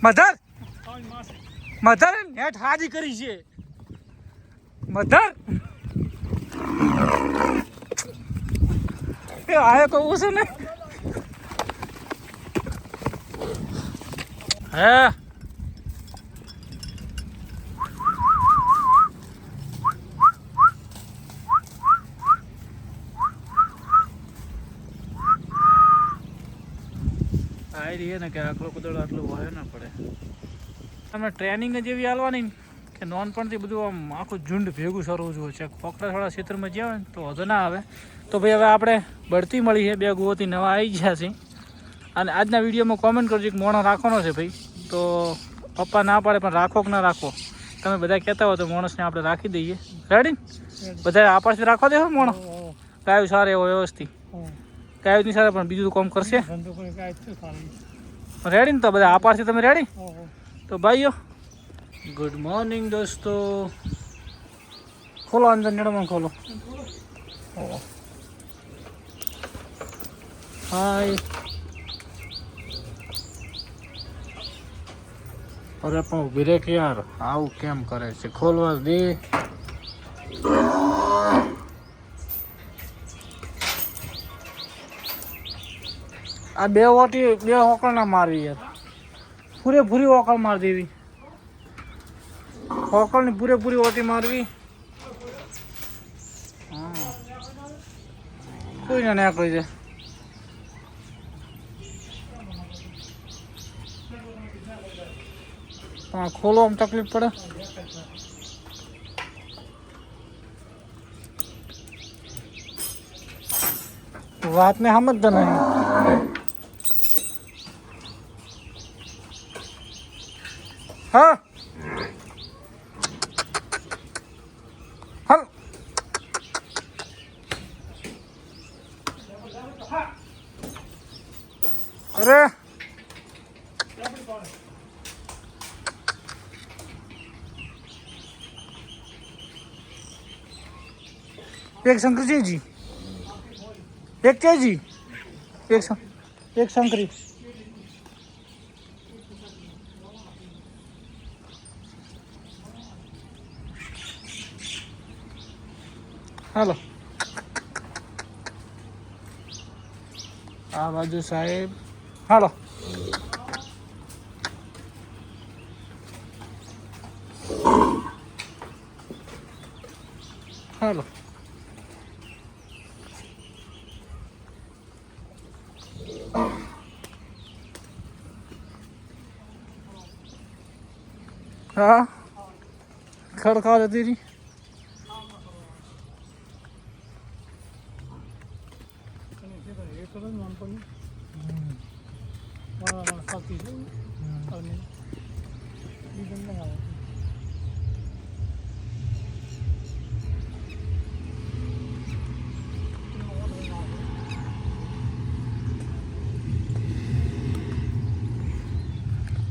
Mother mother net હાજી કરી છે મધર એ આયો કહું છે ને હે આવી રહી ને કે આટલો કદળ આટલું વહે ના પડે તમે ટ્રેનિંગ જ એવી હાલવાની કે નોનપણથી બધું આમ આખું ઝુંડ ભેગું સરવું જોઈએ છે પોકડાવાળા ક્ષેત્રમાં જ્યાં હોય ને તો વધુ ના આવે તો ભાઈ હવે આપણે બઢતી મળી છે 2 ગુઓથી નવા આવી ગયા છે અને આજના વિડીયોમાં કોમેન્ટ કરજો કે મોણો રાખવાનો છે ભાઈ તો પપ્પા ના પાડે પણ રાખો કે ના રાખો તમે બધા કહેતા હો તો માણસને આપણે રાખી દઈએ રેડી બધા આપણથી રાખવા દેવો મોણો ગાયું સારે એવો વ્યવસ્થિત ગાયોની સાથે પણ બીજું કામ કરશે રેડી ને તો બધા આપારથી તમે રેડી તો ભાઈઓ ગુડ મોર્નિંગ દોસ્તો ખોલો અંદર નેડમાં ખોલો હાય અરે પણ ઉભી રે કે યાર આવું કેમ કરે છે ખોલવા દે આ 2 ઓટી 2 હોકળ ના મારવી યાર પૂરેપૂરી હોકળ મારી દેવી હોકળની પૂરેપૂરી ઓટી મારવી હા કોઈ ના કહી દે ખોલવામાં તકલીફ પડે વાત ને સમજતા નહીં હા હાલ અરે एक शंकर जी एक क्या जी एक शंकरी हेलो आ बाजू साहेब हेलो हेलो हाँ खड़का देती रही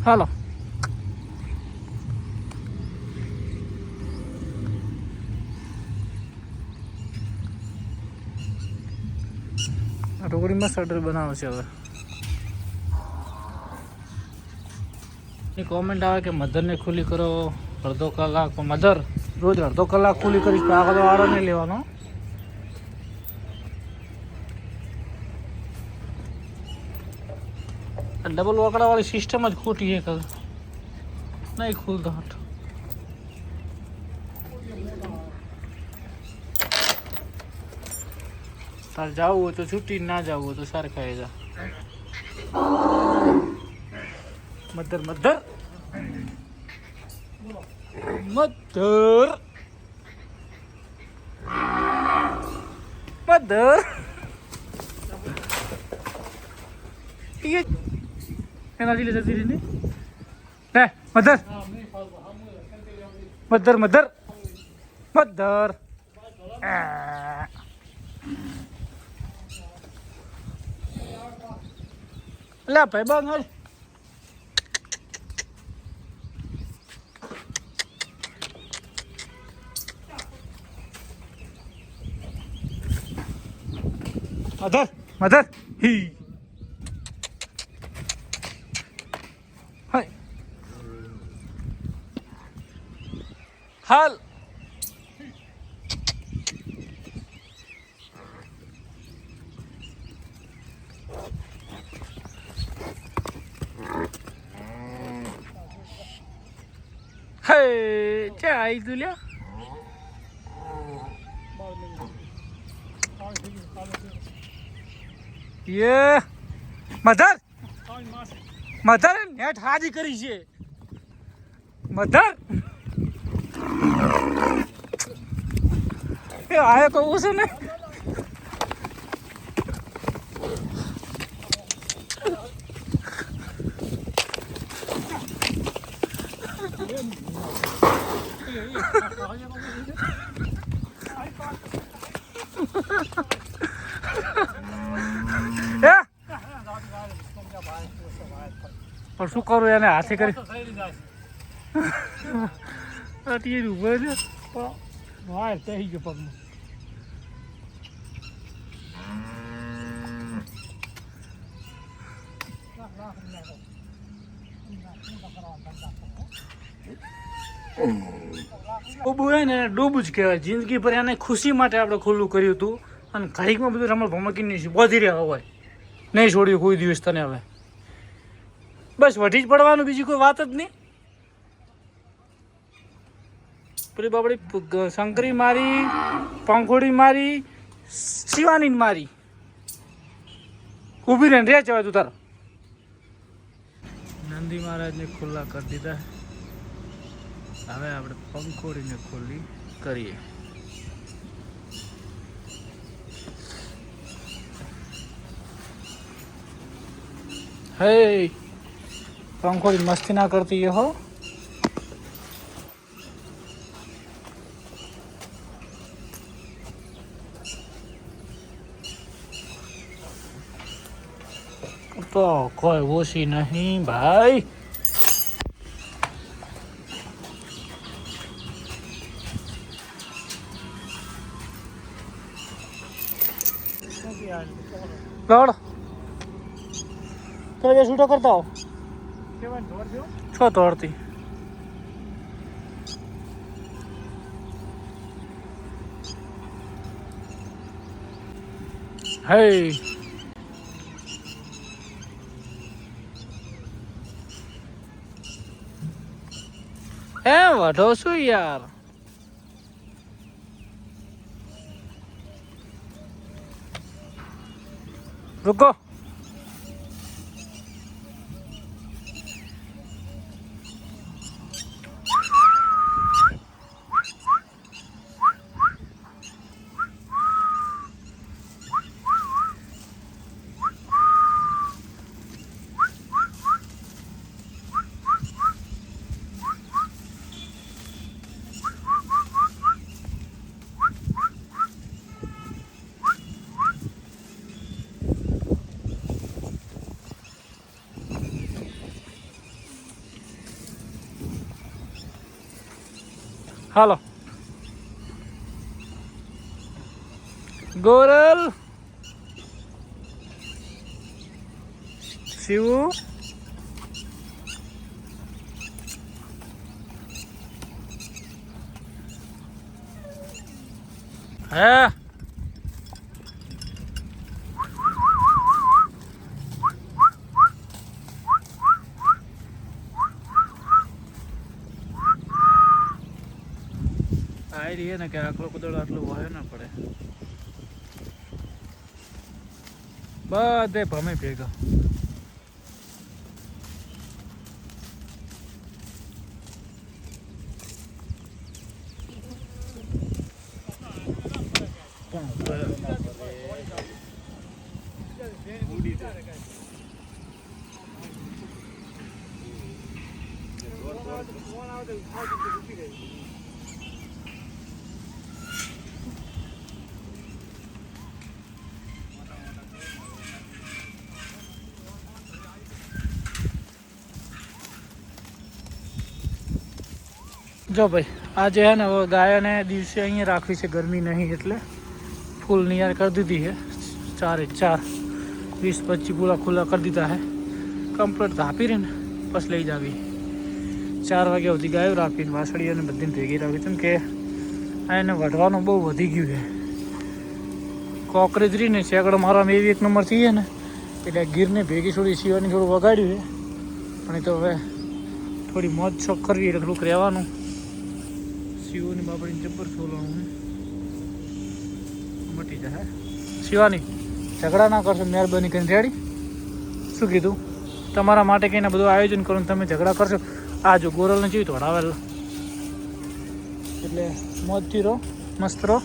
हेलो रोकड़ी में सटर बनाव છે હવે એ કોમેન્ટ આવે કે મધરને ખુલ્લી કરો અડધો કલાક મધર રોજ અડધો કલાક ખુલ્લી કરીશ તો આગળ વાળો નહીં લેવાનો ડબલ વકડાવાળી સિસ્ટમ જ ખોટી છે કર નહીં ખુલતો હટ તાર જવું હોય તો છૂટી ના જવું હોય તો સરખાઈ જા મધર મધર મધર મધર એના જીલે જતી રહી ને મધર મધર મધર મધર લે ભાઈ બંધ મધર મધર હી હાય હાલ હે ચા આવી તું લ્યા યે મધર મધર નેટ હાજી કરી છે મધર એ આયો કહું છે ને પણ શું કરું એને હાથે કરી ઉભો છે વાય થઈ ગયો પગમાં ડૂબું હોય ને ડૂબું જ કહેવાય જિંદગી પર એને ખુશી માટે આપણે ખુલ્લું કર્યું હતું અને ઘડીકમાં બધું રમણ ભમકી નહીં બોધી રહ્યા હોય નહીં છોડ્યું કોઈ દિવસ તને હવે બસ વઢી જ પડવાનું બીજી કોઈ વાત જ નહીં પેલી બાપડી શંકરી મારી પંખોડી મારી શિવાની મારી ઊભી રહીને રે ચવાય તું તારા નંદી મહારાજને ખુલ્લા કરી દીધા હવે આપણે પંખોડીને ખુલ્લી કરીએ હે પંખોડી મસ્તી ના કરતી હો તો કોઈ ઓછી નહીં ભાઈ લડ તો એ છૂટો કરતા હો છો તોડતી હે એ વઢો શું યાર रुको હાલો ગોરલ શિવુ હે આવી રહી ને કે આટલો કુદળ આટલું વહે ના પડે બધે ભમે ભેગા જો ભાઈ આજે હે ને ગાયને દિવસે અહીંયા રાખવી છે ગરમી નહીં એટલે ફૂલ નિયાર કરી દીધી છે 4 20-25 પૂરા ખુલ્લા કરી દીધા હે કમ્પ્લીટ ધાપી રહી ને બસ લઈ જાવી 4 વાગ્યા સુધી ગાયો રાખીને વાસળીઓને બધીને ભેગી રાખી કેમ કે આ એને વઢવાનું બહુ વધી ગયું છે. કોકરેજ રહીને શેકડો મારવામાં એવી 1 નંબર થઈએ ને એટલે ગીરને ભેગી છોડી શિવાની થોડું વગાડ્યું છે. પણ એ તો હવે થોડી મોજ શોખ કરવી એટલે થોડુંક રહેવાનું. શિવોની બાપડીને જબ્બર સોલવાનું મટી જાય. શિવાની ઝઘડા ના કરશો મહેરબાની કરીને. રેડી? શું કીધું? તમારા માટે કંઈને બધું આયોજન કરો તમે ઝઘડા કરશો. આ જો ગોરલને જેવી તોડાવેલ એટલે મોજથી રહો, મસ્ત રહો.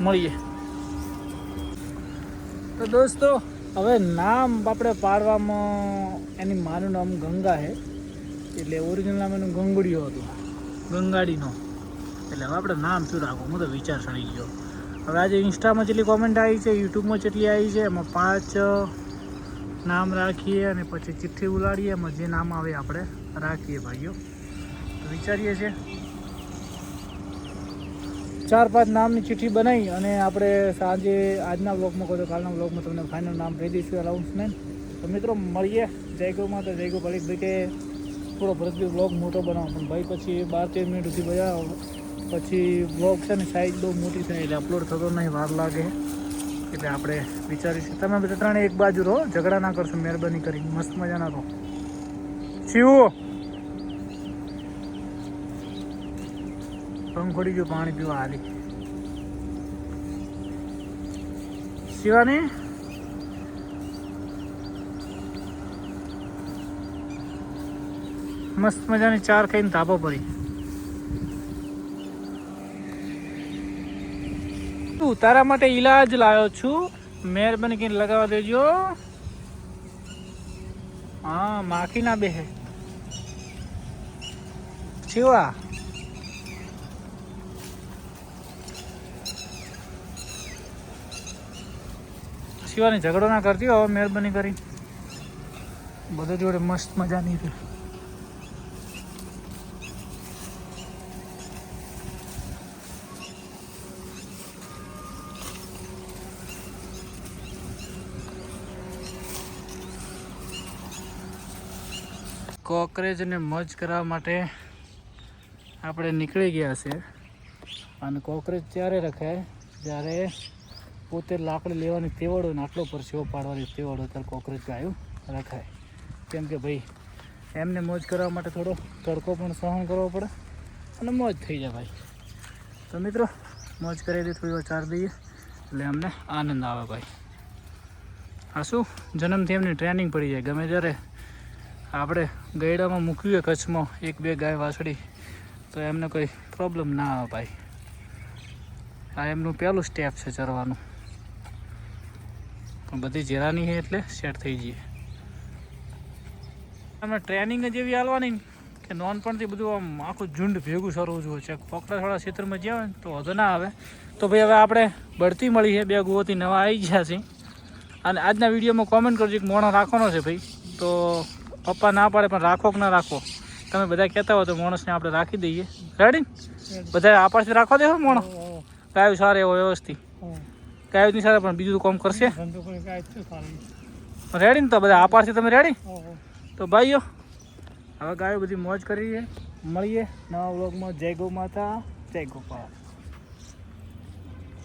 મળીએ. તો દોસ્તો હવે નામ આપણે પાડવામાં એની માનું નામ ગંગા છે એટલે ઓરિજિનલ નામ એનું ગંગુડીઓ હતું, ગંગાડીનો. એટલે હવે આપણે નામ શું રાખવું હું તો વિચાર સડી ગયો. હવે આજે ઇન્સ્ટામાં જેટલી કોમેન્ટ આવી છે, યુટ્યુબમાં જેટલી આવી છે એમાં 5 નામ રાખીએ અને પછી ચિઠ્ઠી ઉલાડીએ. એમાં જે નામ આવે આપણે રાખીએ ભાઈઓ. તો વિચારીએ છીએ 4-5 નામની ચિઠ્ઠી બનાવી અને આપણે સાંજે આજના બ્લોગમાં કહો તો કાલના બ્લોગમાં તમને ફાઇનલ નામ કહી દઈશું અનાઉન્સમેન્ટ. તો મિત્રો મળીએ. જય ગૌમાં. તો જય ગૌ ભાઈ કે થોડો ભરતભાઈ બ્લોગ મોટો બનાવો પણ ભાઈ પછી 12-13 મિનિટ સુધી બનાવો પછી બ્લોગ છે ને સાઈઝ બહુ મોટી થાય એટલે અપલોડ થતો નહીં, વાર લાગે. એટલે આપણે વિચારીશું તમે બધા ત્રણે એક બાજુ રહો, ઝઘડા ના કરશો મહેરબાની કરી. મસ્ત મજાના રહો. શિવો પંખોડી ગયું પાણી પીવા હાલી. શિવાની મસ્ત મજાની 4 ખાઈને તાપો પડી. તારા માટે ઈલાજ લાવ્યો છું, મહેરબાની કરીને લગાવવા દેજો. હા માખી ના બેહે. શિવા શિવાની ઝઘડો ના કરતી હવે મહેરબાની કરી. બધા જોડે મસ્ત મજાની હતી. કોકરેજને મર્જ કરવા માટે આપણે નીકળી ગયા છે. અને કોકરેજ ત્યારે રખાય જ્યારે પોતે લાકડી લેવાની તેવડ હોય ને આટલો પરસેવો પાડવાની તેવડ હોય ત્યારે કોકરેજ ગાયું રખાય. કેમ કે ભાઈ એમને મોજ કરવા માટે થોડો તડકો પણ સહન કરવો પડે અને મોજ થઈ જાય ભાઈ. તો મિત્રો મોજ કરી દઈએ, થોડી વાર ચાર દઈએ એટલે અમને આનંદ આવે ભાઈ. આ શું જન્મથી એમની ટ્રેનિંગ પડી જાય. ગમે ત્યારે આપણે ગયડામાં મૂકવી કચ્છમાં 1-2 ગાય વાસળી તો એમને કોઈ પ્રોબ્લેમ ના આવે ભાઈ. આ એમનું પહેલું સ્ટેપ છે ચરવાનું. પણ બધી જેરાની છે એટલે સેટ થઈ જઈએ. અમે ટ્રેનિંગ જ એવી હાલવાની કે નોનપણથી બધું આમ આખું ઝુંડ ભેગું સરવું જોઈએ છે. પોકડાવાળા ક્ષેત્રમાં જ્યાં હોય ને તો વધુ ના આવે. તો ભાઈ હવે આપણે બઢતી મળી છે, 2 ગુઓથી નવા આવી ગયા છે. અને આજના વિડીયોમાં કોમેન્ટ કરજો કે મોણો રાખવાનો છે ભાઈ. તો પપ્પા ના પાડે પણ રાખો કે ના રાખો, તમે બધા કહેતા હોય તો માણસને આપણે રાખી દઈએ. રેડી? બધા આપણાથી રાખવા દેવો મોણો. ગાયું સારે એવો વ્યવસ્થિત ગાયોની સાથે પણ બીજું કામ કરશે. રેડી ને? તો બધા આપારથી તમે રેડી? તો ભાઈઓ હવે ગાયો બધી મોજ કરીએ. મળીએ નવા વ્લોગમાં. જય ગૌ માતા, જય ગોપાલ.